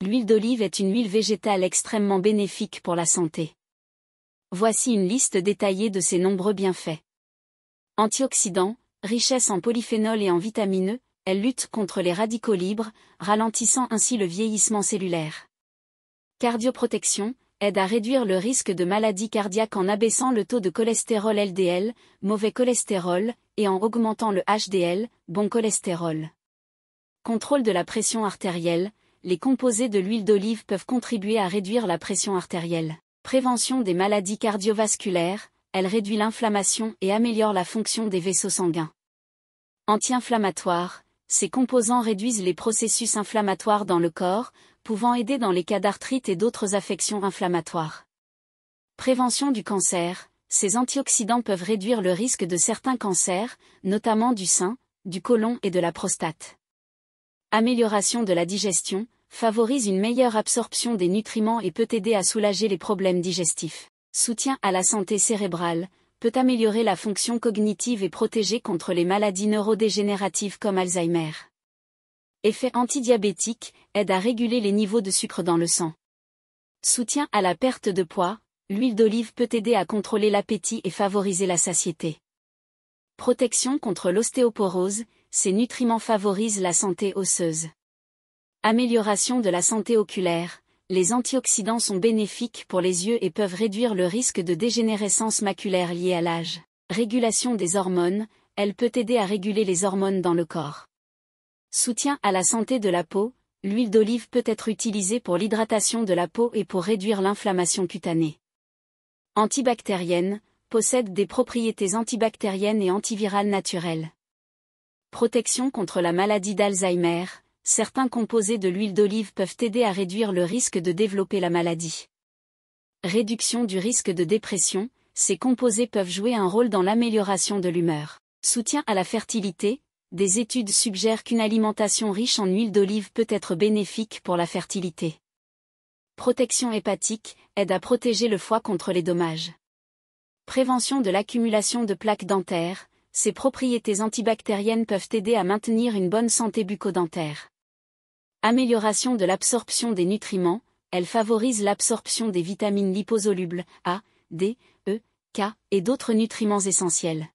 L'huile d'olive est une huile végétale extrêmement bénéfique pour la santé. Voici une liste détaillée de ses nombreux bienfaits. Antioxydants, richesse en polyphénols et en vitamines E, elle lutte contre les radicaux libres, ralentissant ainsi le vieillissement cellulaire. Cardioprotection, aide à réduire le risque de maladies cardiaques en abaissant le taux de cholestérol LDL, mauvais cholestérol, et en augmentant le HDL, bon cholestérol. Contrôle de la pression artérielle, les composés de l'huile d'olive peuvent contribuer à réduire la pression artérielle. Prévention des maladies cardiovasculaires, elle réduit l'inflammation et améliore la fonction des vaisseaux sanguins. Anti-inflammatoire, ces composants réduisent les processus inflammatoires dans le corps, pouvant aider dans les cas d'arthrite et d'autres affections inflammatoires. Prévention du cancer, ces antioxydants peuvent réduire le risque de certains cancers, notamment du sein, du côlon et de la prostate. Amélioration de la digestion, favorise une meilleure absorption des nutriments et peut aider à soulager les problèmes digestifs. Soutien à la santé cérébrale, peut améliorer la fonction cognitive et protéger contre les maladies neurodégénératives comme Alzheimer. Effet antidiabétique, aide à réguler les niveaux de sucre dans le sang. Soutien à la perte de poids, l'huile d'olive peut aider à contrôler l'appétit et favoriser la satiété. Protection contre l'ostéoporose, ces nutriments favorisent la santé osseuse. Amélioration de la santé oculaire, les antioxydants sont bénéfiques pour les yeux et peuvent réduire le risque de dégénérescence maculaire liée à l'âge. Régulation des hormones, elle peut aider à réguler les hormones dans le corps. Soutien à la santé de la peau, l'huile d'olive peut être utilisée pour l'hydratation de la peau et pour réduire l'inflammation cutanée. Antibactérienne, possède des propriétés antibactériennes et antivirales naturelles. Protection contre la maladie d'Alzheimer, certains composés de l'huile d'olive peuvent aider à réduire le risque de développer la maladie. Réduction du risque de dépression, ces composés peuvent jouer un rôle dans l'amélioration de l'humeur. Soutien à la fertilité, des études suggèrent qu'une alimentation riche en huile d'olive peut être bénéfique pour la fertilité. Protection hépatique, aide à protéger le foie contre les dommages. Prévention de l'accumulation de plaques dentaires, ces propriétés antibactériennes peuvent aider à maintenir une bonne santé bucco-dentaire. Amélioration de l'absorption des nutriments, elle favorise l'absorption des vitamines liposolubles A, D, E, K et d'autres nutriments essentiels.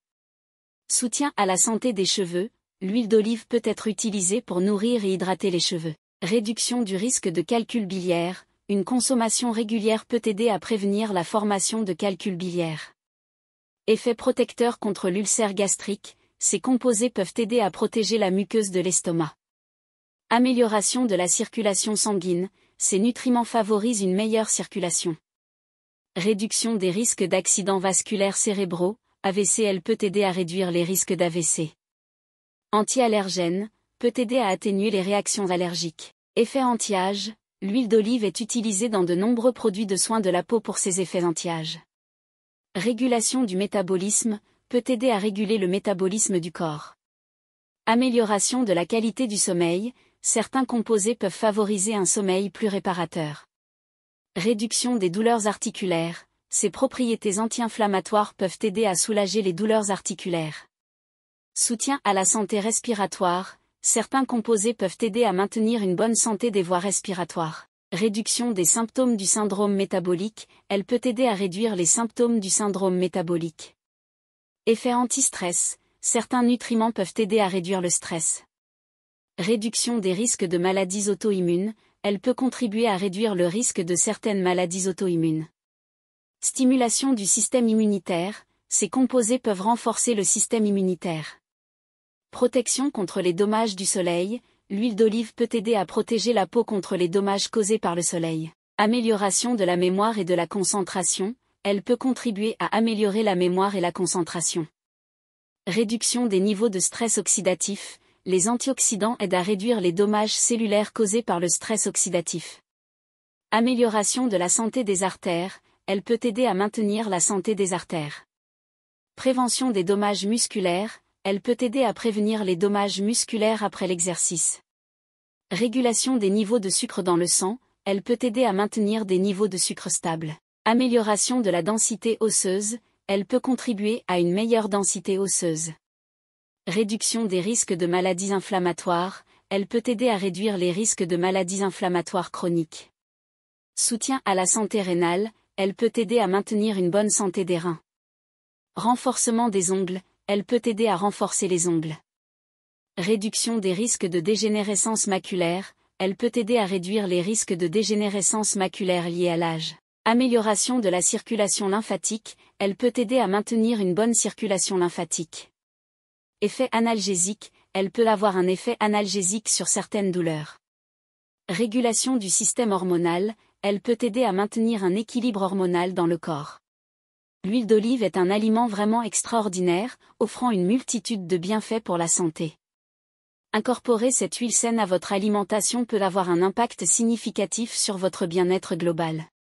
Soutien à la santé des cheveux, l'huile d'olive peut être utilisée pour nourrir et hydrater les cheveux. Réduction du risque de calcul biliaire, une consommation régulière peut aider à prévenir la formation de calcul biliaire. Effet protecteur contre l'ulcère gastrique, ces composés peuvent aider à protéger la muqueuse de l'estomac. Amélioration de la circulation sanguine, ces nutriments favorisent une meilleure circulation. Réduction des risques d'accidents vasculaires cérébraux, AVC, elle peut aider à réduire les risques d'AVC. Anti-allergène, peut aider à atténuer les réactions allergiques. Effet anti-âge, l'huile d'olive est utilisée dans de nombreux produits de soins de la peau pour ses effets anti-âge. Régulation du métabolisme, peut aider à réguler le métabolisme du corps. Amélioration de la qualité du sommeil, certains composés peuvent favoriser un sommeil plus réparateur. Réduction des douleurs articulaires, ces propriétés anti-inflammatoires peuvent aider à soulager les douleurs articulaires. Soutien à la santé respiratoire, certains composés peuvent aider à maintenir une bonne santé des voies respiratoires. Réduction des symptômes du syndrome métabolique, elle peut aider à réduire les symptômes du syndrome métabolique. Effet anti-stress, certains nutriments peuvent aider à réduire le stress. Réduction des risques de maladies auto-immunes, elle peut contribuer à réduire le risque de certaines maladies auto-immunes. Stimulation du système immunitaire, ces composés peuvent renforcer le système immunitaire. Protection contre les dommages du soleil, l'huile d'olive peut aider à protéger la peau contre les dommages causés par le soleil. Amélioration de la mémoire et de la concentration, elle peut contribuer à améliorer la mémoire et la concentration. Réduction des niveaux de stress oxydatif, les antioxydants aident à réduire les dommages cellulaires causés par le stress oxydatif. Amélioration de la santé des artères, elle peut aider à maintenir la santé des artères. Prévention des dommages musculaires, elle peut aider à prévenir les dommages musculaires après l'exercice. Régulation des niveaux de sucre dans le sang, elle peut aider à maintenir des niveaux de sucre stables. Amélioration de la densité osseuse, elle peut contribuer à une meilleure densité osseuse. Réduction des risques de maladies inflammatoires, elle peut aider à réduire les risques de maladies inflammatoires chroniques. Soutien à la santé rénale, elle peut aider à maintenir une bonne santé des reins. Renforcement des ongles, elle peut aider à renforcer les ongles. Réduction des risques de dégénérescence maculaire, elle peut aider à réduire les risques de dégénérescence maculaire liés à l'âge. Amélioration de la circulation lymphatique, elle peut aider à maintenir une bonne circulation lymphatique. Effet analgésique, elle peut avoir un effet analgésique sur certaines douleurs. Régulation du système hormonal, elle peut aider à maintenir un équilibre hormonal dans le corps. L'huile d'olive est un aliment vraiment extraordinaire, offrant une multitude de bienfaits pour la santé. Incorporer cette huile saine à votre alimentation peut avoir un impact significatif sur votre bien-être global.